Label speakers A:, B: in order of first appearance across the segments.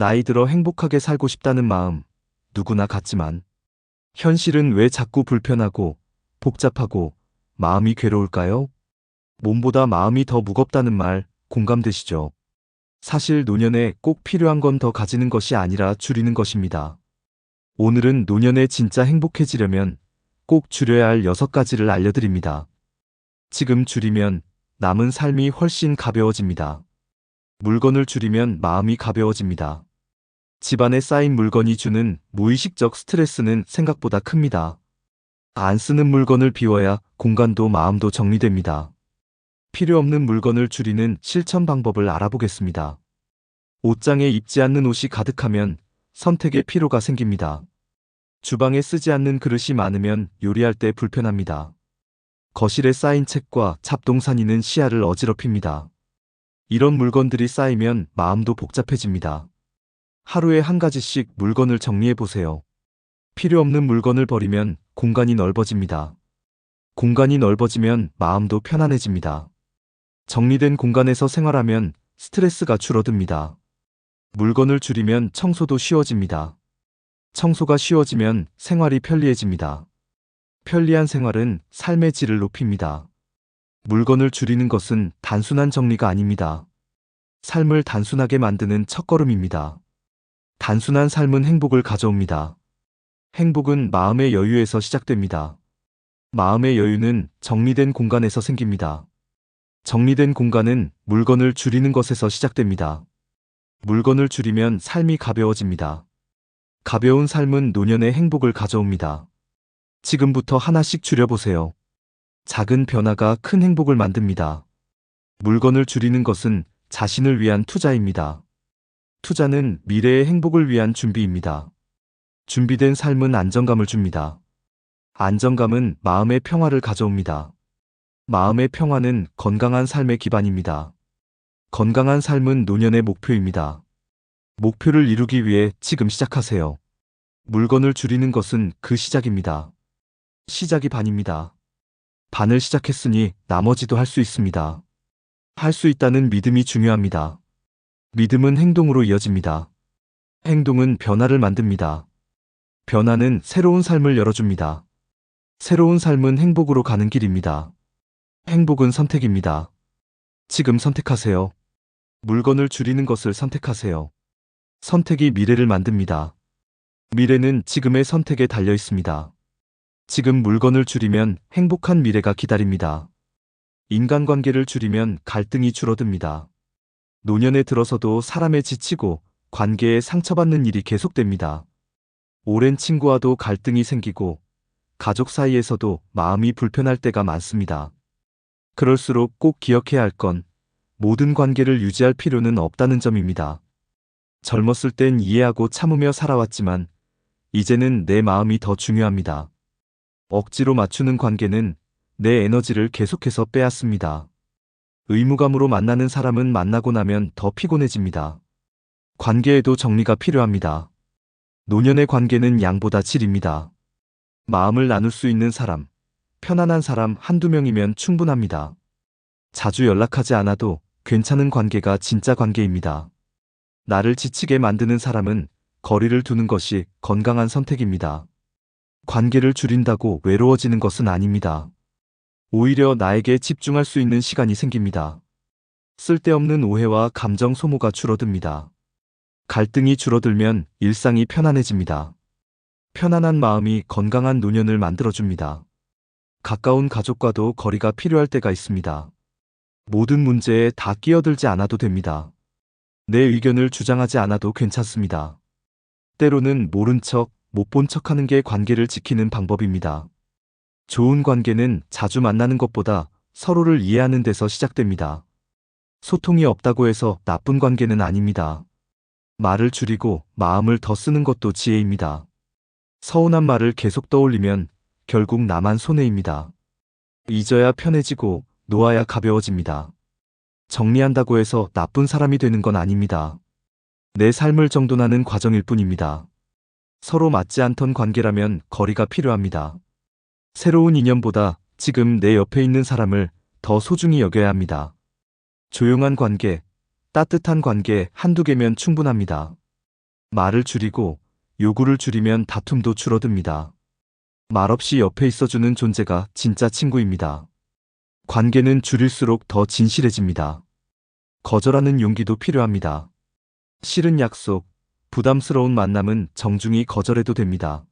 A: 나이 들어 행복하게 살고 싶다는 마음, 누구나 같지만, 현실은 왜 자꾸 불편하고, 복잡하고, 마음이 괴로울까요? 몸보다 마음이 더 무겁다는 말, 공감되시죠? 사실 노년에 꼭 필요한 건 더 가지는 것이 아니라 줄이는 것입니다. 오늘은 노년에 진짜 행복해지려면 꼭 줄여야 할 6가지를 알려드립니다. 지금 줄이면 남은 삶이 훨씬 가벼워집니다. 물건을 줄이면 마음이 가벼워집니다. 집안에 쌓인 물건이 주는 무의식적 스트레스는 생각보다 큽니다. 안 쓰는 물건을 비워야 공간도 마음도 정리됩니다. 필요 없는 물건을 줄이는 실천 방법을 알아보겠습니다. 옷장에 입지 않는 옷이 가득하면 선택의 피로가 생깁니다. 주방에 쓰지 않는 그릇이 많으면 요리할 때 불편합니다. 거실에 쌓인 책과 잡동사니는 시야를 어지럽힙니다. 이런 물건들이 쌓이면 마음도 복잡해집니다. 하루에 한 가지씩 물건을 정리해 보세요. 필요 없는 물건을 버리면 공간이 넓어집니다. 공간이 넓어지면 마음도 편안해집니다. 정리된 공간에서 생활하면 스트레스가 줄어듭니다. 물건을 줄이면 청소도 쉬워집니다. 청소가 쉬워지면 생활이 편리해집니다. 편리한 생활은 삶의 질을 높입니다. 물건을 줄이는 것은 단순한 정리가 아닙니다. 삶을 단순하게 만드는 첫걸음입니다. 단순한 삶은 행복을 가져옵니다. 행복은 마음의 여유에서 시작됩니다. 마음의 여유는 정리된 공간에서 생깁니다. 정리된 공간은 물건을 줄이는 것에서 시작됩니다. 물건을 줄이면 삶이 가벼워집니다. 가벼운 삶은 노년의 행복을 가져옵니다. 지금부터 하나씩 줄여보세요. 작은 변화가 큰 행복을 만듭니다. 물건을 줄이는 것은 자신을 위한 투자입니다. 투자는 미래의 행복을 위한 준비입니다. 준비된 삶은 안정감을 줍니다. 안정감은 마음의 평화를 가져옵니다. 마음의 평화는 건강한 삶의 기반입니다. 건강한 삶은 노년의 목표입니다. 목표를 이루기 위해 지금 시작하세요. 물건을 줄이는 것은 그 시작입니다. 시작이 반입니다. 반을 시작했으니 나머지도 할 수 있습니다. 할 수 있다는 믿음이 중요합니다. 믿음은 행동으로 이어집니다. 행동은 변화를 만듭니다. 변화는 새로운 삶을 열어줍니다. 새로운 삶은 행복으로 가는 길입니다. 행복은 선택입니다. 지금 선택하세요. 물건을 줄이는 것을 선택하세요. 선택이 미래를 만듭니다. 미래는 지금의 선택에 달려 있습니다. 지금 물건을 줄이면 행복한 미래가 기다립니다. 인간관계를 줄이면 갈등이 줄어듭니다. 노년에 들어서도 사람에 지치고 관계에 상처받는 일이 계속됩니다. 오랜 친구와도 갈등이 생기고 가족 사이에서도 마음이 불편할 때가 많습니다. 그럴수록 꼭 기억해야 할 건 모든 관계를 유지할 필요는 없다는 점입니다. 젊었을 땐 이해하고 참으며 살아왔지만 이제는 내 마음이 더 중요합니다. 억지로 맞추는 관계는 내 에너지를 계속해서 빼앗습니다. 의무감으로 만나는 사람은 만나고 나면 더 피곤해집니다. 관계에도 정리가 필요합니다. 노년의 관계는 양보다 질입니다. 마음을 나눌 수 있는 사람, 편안한 사람 한두 명이면 충분합니다. 자주 연락하지 않아도 괜찮은 관계가 진짜 관계입니다. 나를 지치게 만드는 사람은 거리를 두는 것이 건강한 선택입니다. 관계를 줄인다고 외로워지는 것은 아닙니다. 오히려 나에게 집중할 수 있는 시간이 생깁니다. 쓸데없는 오해와 감정 소모가 줄어듭니다. 갈등이 줄어들면 일상이 편안해집니다. 편안한 마음이 건강한 노년을 만들어줍니다. 가까운 가족과도 거리가 필요할 때가 있습니다. 모든 문제에 다 끼어들지 않아도 됩니다. 내 의견을 주장하지 않아도 괜찮습니다. 때로는 모른 척, 못 본 척 하는 게 관계를 지키는 방법입니다. 좋은 관계는 자주 만나는 것보다 서로를 이해하는 데서 시작됩니다. 소통이 없다고 해서 나쁜 관계는 아닙니다. 말을 줄이고 마음을 더 쓰는 것도 지혜입니다. 서운한 말을 계속 떠올리면 결국 나만 손해입니다. 잊어야 편해지고 놓아야 가벼워집니다. 정리한다고 해서 나쁜 사람이 되는 건 아닙니다. 내 삶을 정돈하는 과정일 뿐입니다. 서로 맞지 않던 관계라면 거리가 필요합니다. 새로운 인연보다 지금 내 옆에 있는 사람을 더 소중히 여겨야 합니다. 조용한 관계, 따뜻한 관계 한두 개면 충분합니다. 말을 줄이고 요구를 줄이면 다툼도 줄어듭니다. 말없이 옆에 있어주는 존재가 진짜 친구입니다. 관계는 줄일수록 더 진실해집니다. 거절하는 용기도 필요합니다. 싫은 약속, 부담스러운 만남은 정중히 거절해도 됩니다.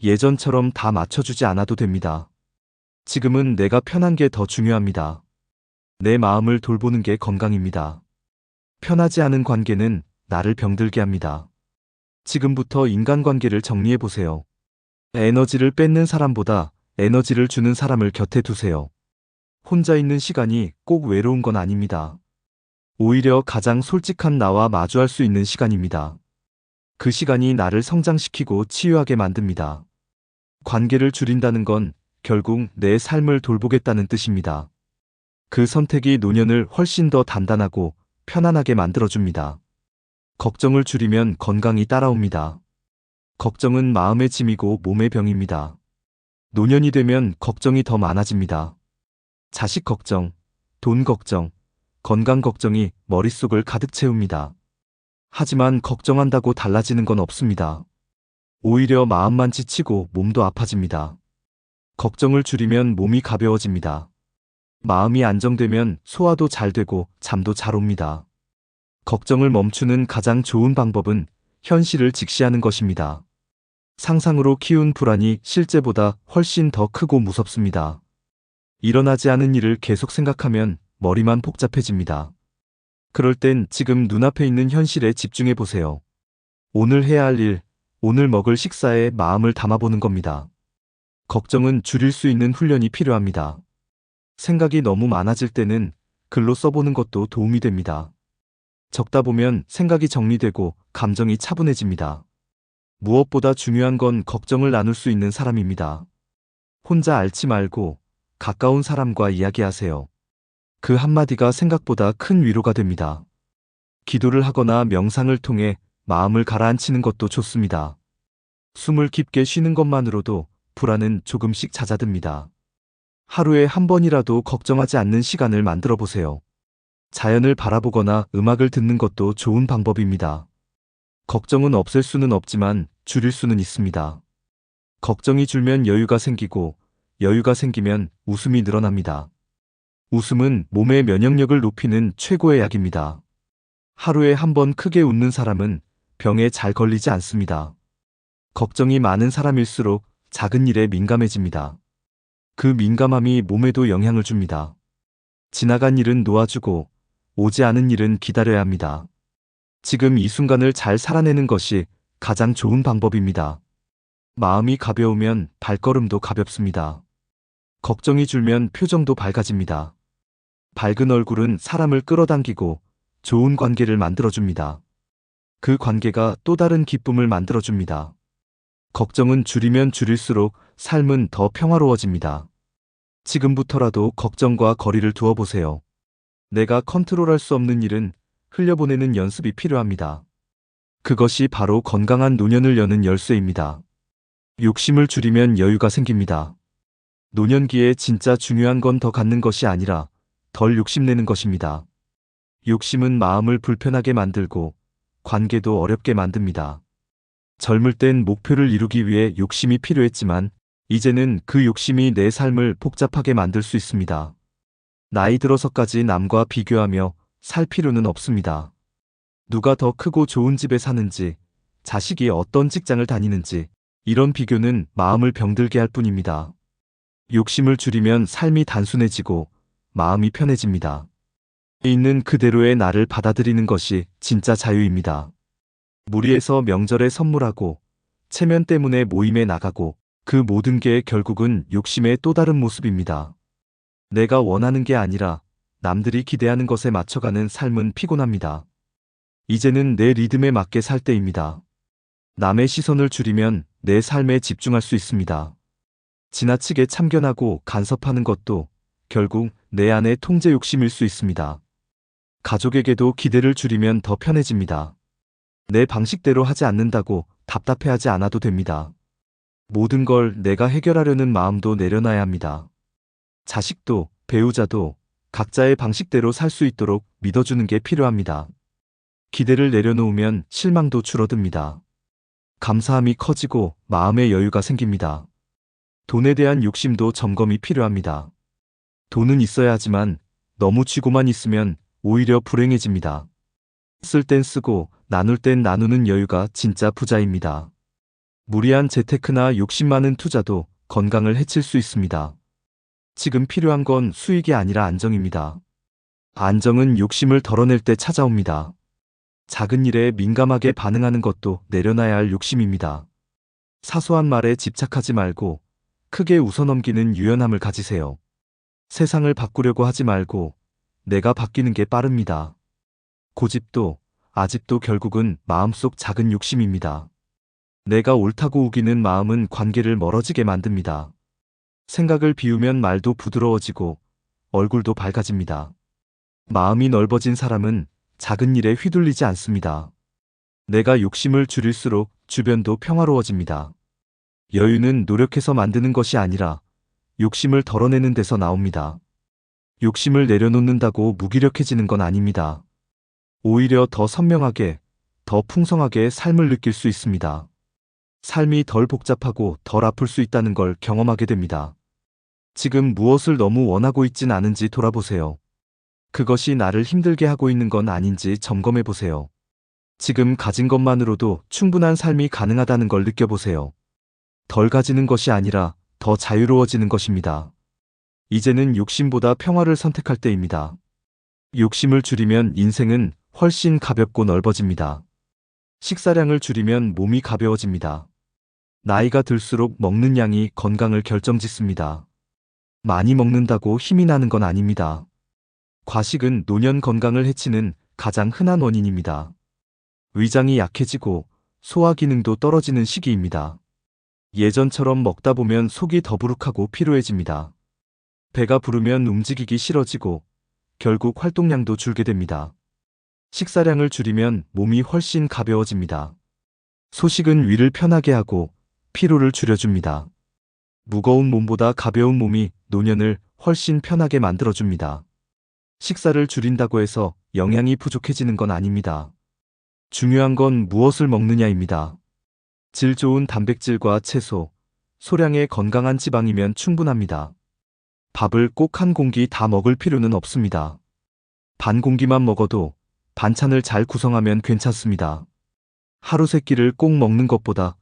A: 예전처럼 다 맞춰주지 않아도 됩니다. 지금은 내가 편한 게 더 중요합니다. 내 마음을 돌보는 게 건강입니다. 편하지 않은 관계는 나를 병들게 합니다. 지금부터 인간관계를 정리해보세요. 에너지를 뺏는 사람보다 에너지를 주는 사람을 곁에 두세요. 혼자 있는 시간이 꼭 외로운 건 아닙니다. 오히려 가장 솔직한 나와 마주할 수 있는 시간입니다. 그 시간이 나를 성장시키고 치유하게 만듭니다. 관계를 줄인다는 건 결국 내 삶을 돌보겠다는 뜻입니다. 그 선택이 노년을 훨씬 더 단단하고 편안하게 만들어줍니다. 걱정을 줄이면 건강이 따라옵니다. 걱정은 마음의 짐이고 몸의 병입니다. 노년이 되면 걱정이 더 많아집니다. 자식 걱정, 돈 걱정, 건강 걱정이 머릿속을 가득 채웁니다. 하지만 걱정한다고 달라지는 건 없습니다. 오히려 마음만 지치고 몸도 아파집니다. 걱정을 줄이면 몸이 가벼워집니다. 마음이 안정되면 소화도 잘 되고 잠도 잘 옵니다. 걱정을 멈추는 가장 좋은 방법은 현실을 직시하는 것입니다. 상상으로 키운 불안이 실제보다 훨씬 더 크고 무섭습니다. 일어나지 않은 일을 계속 생각하면 머리만 복잡해집니다. 그럴 땐 지금 눈앞에 있는 현실에 집중해 보세요. 오늘 해야 할 일, 오늘 먹을 식사에 마음을 담아보는 겁니다. 걱정은 줄일 수 있는 훈련이 필요합니다. 생각이 너무 많아질 때는 글로 써보는 것도 도움이 됩니다. 적다 보면 생각이 정리되고 감정이 차분해집니다. 무엇보다 중요한 건 걱정을 나눌 수 있는 사람입니다. 혼자 앓지 말고 가까운 사람과 이야기하세요. 그 한마디가 생각보다 큰 위로가 됩니다. 기도를 하거나 명상을 통해 마음을 가라앉히는 것도 좋습니다. 숨을 깊게 쉬는 것만으로도 불안은 조금씩 잦아듭니다. 하루에 한 번이라도 걱정하지 않는 시간을 만들어 보세요. 자연을 바라보거나 음악을 듣는 것도 좋은 방법입니다. 걱정은 없앨 수는 없지만 줄일 수는 있습니다. 걱정이 줄면 여유가 생기고 여유가 생기면 웃음이 늘어납니다. 웃음은 몸의 면역력을 높이는 최고의 약입니다. 하루에 한 번 크게 웃는 사람은 병에 잘 걸리지 않습니다. 걱정이 많은 사람일수록 작은 일에 민감해집니다. 그 민감함이 몸에도 영향을 줍니다. 지나간 일은 놓아주고 오지 않은 일은 기다려야 합니다. 지금 이 순간을 잘 살아내는 것이 가장 좋은 방법입니다. 마음이 가벼우면 발걸음도 가볍습니다. 걱정이 줄면 표정도 밝아집니다. 밝은 얼굴은 사람을 끌어당기고 좋은 관계를 만들어줍니다. 그 관계가 또 다른 기쁨을 만들어줍니다. 걱정은 줄이면 줄일수록 삶은 더 평화로워집니다. 지금부터라도 걱정과 거리를 두어보세요. 내가 컨트롤할 수 없는 일은 흘려보내는 연습이 필요합니다. 그것이 바로 건강한 노년을 여는 열쇠입니다. 욕심을 줄이면 여유가 생깁니다. 노년기에 진짜 중요한 건 더 갖는 것이 아니라 덜 욕심내는 것입니다. 욕심은 마음을 불편하게 만들고 관계도 어렵게 만듭니다. 젊을 땐 목표를 이루기 위해 욕심이 필요했지만 이제는 그 욕심이 내 삶을 복잡하게 만들 수 있습니다. 나이 들어서까지 남과 비교하며 살 필요는 없습니다. 누가 더 크고 좋은 집에 사는지, 자식이 어떤 직장을 다니는지, 이런 비교는 마음을 병들게 할 뿐입니다. 욕심을 줄이면 삶이 단순해지고 마음이 편해집니다. 있는 그대로의 나를 받아들이는 것이 진짜 자유입니다. 무리해서 명절에 선물하고 체면 때문에 모임에 나가고 그 모든 게 결국은 욕심의 또 다른 모습입니다. 내가 원하는 게 아니라 남들이 기대하는 것에 맞춰가는 삶은 피곤합니다. 이제는 내 리듬에 맞게 살 때입니다. 남의 시선을 줄이면 내 삶에 집중할 수 있습니다. 지나치게 참견하고 간섭하는 것도 결국 내 안의 통제 욕심일 수 있습니다. 가족에게도 기대를 줄이면 더 편해집니다. 내 방식대로 하지 않는다고 답답해하지 않아도 됩니다. 모든 걸 내가 해결하려는 마음도 내려놔야 합니다. 자식도 배우자도 각자의 방식대로 살 수 있도록 믿어주는 게 필요합니다. 기대를 내려놓으면 실망도 줄어듭니다. 감사함이 커지고 마음의 여유가 생깁니다. 돈에 대한 욕심도 점검이 필요합니다. 돈은 있어야 하지만 너무 쥐고만 있으면 오히려 불행해집니다. 쓸 땐 쓰고 나눌 땐 나누는 여유가 진짜 부자입니다. 무리한 재테크나 욕심 많은 투자도 건강을 해칠 수 있습니다. 지금 필요한 건 수익이 아니라 안정입니다. 안정은 욕심을 덜어낼 때 찾아옵니다. 작은 일에 민감하게 반응하는 것도 내려놔야 할 욕심입니다. 사소한 말에 집착하지 말고 크게 웃어넘기는 유연함을 가지세요. 세상을 바꾸려고 하지 말고 내가 바뀌는 게 빠릅니다. 고집도 아집도 결국은 마음속 작은 욕심입니다. 내가 옳다고 우기는 마음은 관계를 멀어지게 만듭니다. 생각을 비우면 말도 부드러워지고 얼굴도 밝아집니다. 마음이 넓어진 사람은 작은 일에 휘둘리지 않습니다. 내가 욕심을 줄일수록 주변도 평화로워집니다. 여유는 노력해서 만드는 것이 아니라 욕심을 덜어내는 데서 나옵니다. 욕심을 내려놓는다고 무기력해지는 건 아닙니다. 오히려 더 선명하게, 더 풍성하게 삶을 느낄 수 있습니다. 삶이 덜 복잡하고 덜 아플 수 있다는 걸 경험하게 됩니다. 지금 무엇을 너무 원하고 있진 않은지 돌아보세요. 그것이 나를 힘들게 하고 있는 건 아닌지 점검해 보세요. 지금 가진 것만으로도 충분한 삶이 가능하다는 걸 느껴보세요. 덜 가지는 것이 아니라 더 자유로워지는 것입니다. 이제는 욕심보다 평화를 선택할 때입니다. 욕심을 줄이면 인생은 훨씬 가볍고 넓어집니다. 식사량을 줄이면 몸이 가벼워집니다. 나이가 들수록 먹는 양이 건강을 결정짓습니다. 많이 먹는다고 힘이 나는 건 아닙니다. 과식은 노년 건강을 해치는 가장 흔한 원인입니다. 위장이 약해지고 소화 기능도 떨어지는 시기입니다. 예전처럼 먹다 보면 속이 더부룩하고 피로해집니다. 배가 부르면 움직이기 싫어지고 결국 활동량도 줄게 됩니다. 식사량을 줄이면 몸이 훨씬 가벼워집니다. 소식은 위를 편하게 하고 피로를 줄여줍니다. 무거운 몸보다 가벼운 몸이 노년을 훨씬 편하게 만들어줍니다. 식사를 줄인다고 해서 영양이 부족해지는 건 아닙니다. 중요한 건 무엇을 먹느냐입니다. 질 좋은 단백질과 채소, 소량의 건강한 지방이면 충분합니다. 밥을 꼭 한 공기 다 먹을 필요는 없습니다. 반 공기만 먹어도 반찬을 잘 구성하면 괜찮습니다. 하루 3끼를 꼭 먹는 것보다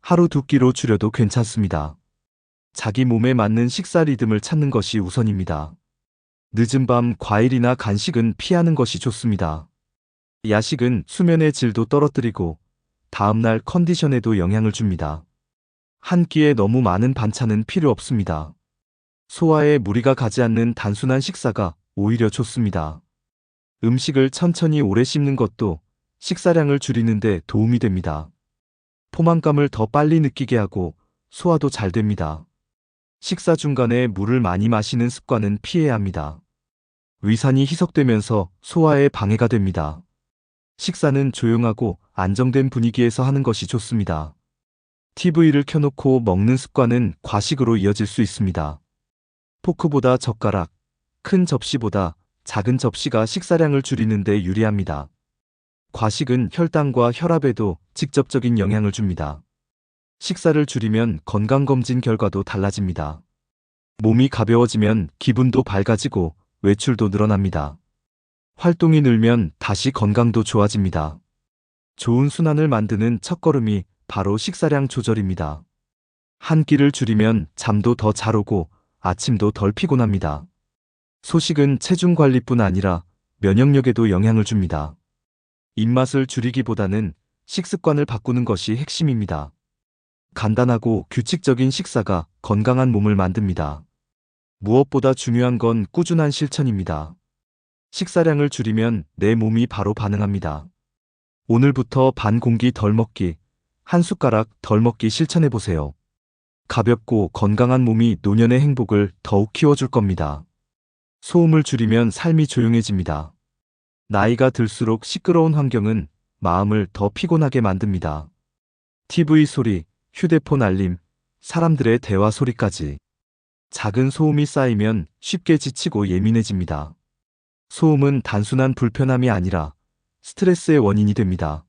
A: 하루 2끼로 줄여도 괜찮습니다. 자기 몸에 맞는 식사 리듬을 찾는 것이 우선입니다. 늦은 밤 과일이나 간식은 피하는 것이 좋습니다. 야식은 수면의 질도 떨어뜨리고 다음날 컨디션에도 영향을 줍니다. 한 끼에 너무 많은 반찬은 필요 없습니다. 소화에 무리가 가지 않는 단순한 식사가 오히려 좋습니다. 음식을 천천히 오래 씹는 것도 식사량을 줄이는 데 도움이 됩니다. 포만감을 더 빨리 느끼게 하고 소화도 잘 됩니다. 식사 중간에 물을 많이 마시는 습관은 피해야 합니다. 위산이 희석되면서 소화에 방해가 됩니다. 식사는 조용하고 안정된 분위기에서 하는 것이 좋습니다. TV를 켜놓고 먹는 습관은 과식으로 이어질 수 있습니다. 포크보다 젓가락, 큰 접시보다 작은 접시가 식사량을 줄이는 데 유리합니다. 과식은 혈당과 혈압에도 직접적인 영향을 줍니다. 식사를 줄이면 건강검진 결과도 달라집니다. 몸이 가벼워지면 기분도 밝아지고 외출도 늘어납니다. 활동이 늘면 다시 건강도 좋아집니다. 좋은 순환을 만드는 첫걸음이 바로 식사량 조절입니다. 한 끼를 줄이면 잠도 더 잘 오고 아침도 덜 피곤합니다. 소식은 체중 관리뿐 아니라 면역력에도 영향을 줍니다. 입맛을 줄이기보다는 식습관을 바꾸는 것이 핵심입니다. 간단하고 규칙적인 식사가 건강한 몸을 만듭니다. 무엇보다 중요한 건 꾸준한 실천입니다. 식사량을 줄이면 내 몸이 바로 반응합니다. 오늘부터 반 공기 덜 먹기, 한 숟가락 덜 먹기 실천해보세요. 가볍고 건강한 몸이 노년의 행복을 더욱 키워줄 겁니다. 소음을 줄이면 삶이 조용해집니다. 나이가 들수록 시끄러운 환경은 마음을 더 피곤하게 만듭니다. TV 소리, 휴대폰 알림, 사람들의 대화 소리까지. 작은 소음이 쌓이면 쉽게 지치고 예민해집니다. 소음은 단순한 불편함이 아니라 스트레스의 원인이 됩니다.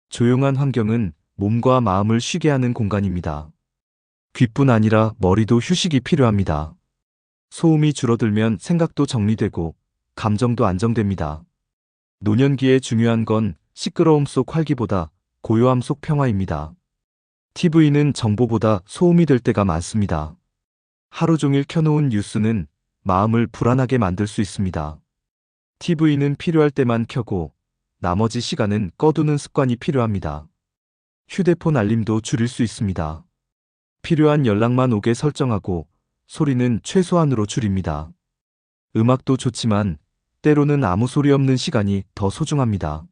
A: 조용한 환경은 몸과 마음을 쉬게 하는 공간입니다. 귀뿐 아니라 머리도 휴식이 필요합니다. 소음이 줄어들면 생각도 정리되고 감정도 안정됩니다. 노년기에 중요한 건 시끄러움 속 활기보다 고요함 속 평화입니다. TV는 정보보다 소음이 될 때가 많습니다. 하루 종일 켜놓은 뉴스는 마음을 불안하게 만들 수 있습니다. TV는 필요할 때만 켜고 나머지 시간은 꺼두는 습관이 필요합니다. 휴대폰 알림도 줄일 수 있습니다. 필요한 연락만 오게 설정하고 소리는 최소한으로 줄입니다. 음악도 좋지만 때로는 아무 소리 없는 시간이 더 소중합니다.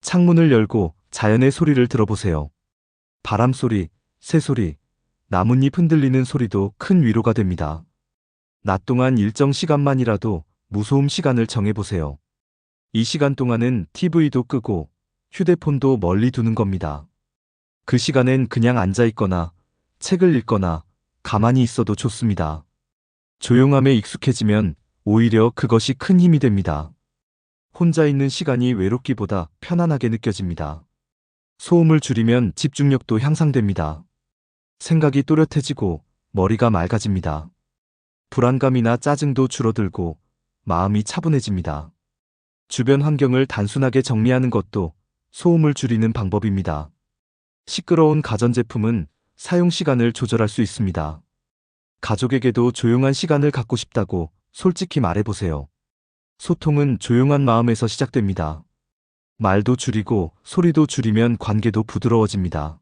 A: 창문을 열고 자연의 소리를 들어보세요. 바람 소리, 새 소리, 나뭇잎 흔들리는 소리도 큰 위로가 됩니다. 낮 동안 일정 시간만이라도 무소음 시간을 정해보세요. 이 시간 동안은 TV도 끄고 휴대폰도 멀리 두는 겁니다. 그 시간엔 그냥 앉아 있거나 책을 읽거나 가만히 있어도 좋습니다. 조용함에 익숙해지면 오히려 그것이 큰 힘이 됩니다. 혼자 있는 시간이 외롭기보다 편안하게 느껴집니다. 소음을 줄이면 집중력도 향상됩니다. 생각이 또렷해지고 머리가 맑아집니다. 불안감이나 짜증도 줄어들고 마음이 차분해집니다. 주변 환경을 단순하게 정리하는 것도 소음을 줄이는 방법입니다. 시끄러운 가전제품은 사용 시간을 조절할 수 있습니다. 가족에게도 조용한 시간을 갖고 싶다고 솔직히 말해보세요. 소통은 조용한 마음에서 시작됩니다. 말도 줄이고 소리도 줄이면 관계도 부드러워집니다.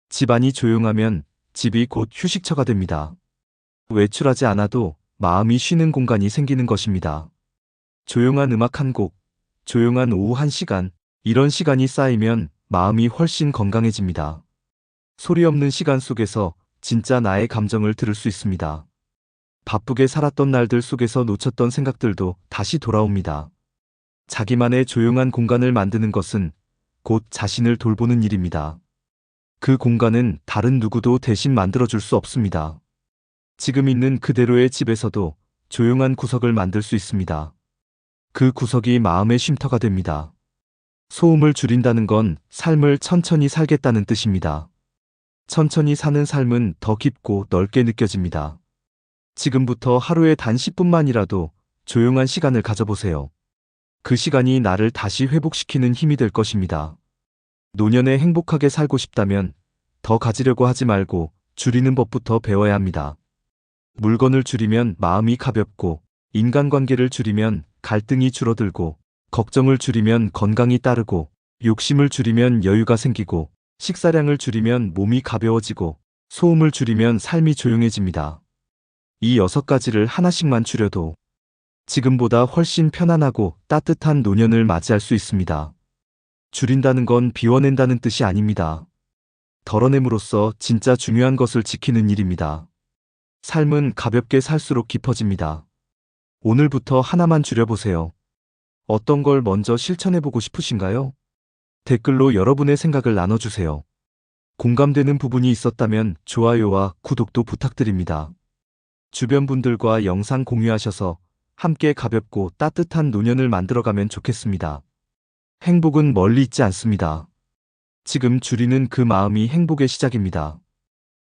A: 집안이 조용하면 집이 곧 휴식처가 됩니다. 외출하지 않아도 마음이 쉬는 공간이 생기는 것입니다. 조용한 음악 한 곡, 조용한 오후 1시간, 이런 시간이 쌓이면 마음이 훨씬 건강해집니다. 소리 없는 시간 속에서 진짜 나의 감정을 들을 수 있습니다. 바쁘게 살았던 날들 속에서 놓쳤던 생각들도 다시 돌아옵니다. 자기만의 조용한 공간을 만드는 것은 곧 자신을 돌보는 일입니다. 그 공간은 다른 누구도 대신 만들어줄 수 없습니다. 지금 있는 그대로의 집에서도 조용한 구석을 만들 수 있습니다. 그 구석이 마음의 쉼터가 됩니다. 소음을 줄인다는 건 삶을 천천히 살겠다는 뜻입니다. 천천히 사는 삶은 더 깊고 넓게 느껴집니다. 지금부터 하루에 단 10분만이라도 조용한 시간을 가져보세요. 그 시간이 나를 다시 회복시키는 힘이 될 것입니다. 노년에 행복하게 살고 싶다면 더 가지려고 하지 말고 줄이는 법부터 배워야 합니다. 물건을 줄이면 마음이 가볍고, 인간관계를 줄이면 갈등이 줄어들고, 걱정을 줄이면 건강이 따르고, 욕심을 줄이면 여유가 생기고, 식사량을 줄이면 몸이 가벼워지고, 소음을 줄이면 삶이 조용해집니다. 이 6가지를 하나씩만 줄여도 지금보다 훨씬 편안하고 따뜻한 노년을 맞이할 수 있습니다. 줄인다는 건 비워낸다는 뜻이 아닙니다. 덜어냄으로써 진짜 중요한 것을 지키는 일입니다. 삶은 가볍게 살수록 깊어집니다. 오늘부터 하나만 줄여보세요. 어떤 걸 먼저 실천해보고 싶으신가요? 댓글로 여러분의 생각을 나눠주세요. 공감되는 부분이 있었다면 좋아요와 구독도 부탁드립니다. 주변 분들과 영상 공유하셔서 함께 가볍고 따뜻한 노년을 만들어가면 좋겠습니다. 행복은 멀리 있지 않습니다. 지금 줄이는 그 마음이 행복의 시작입니다.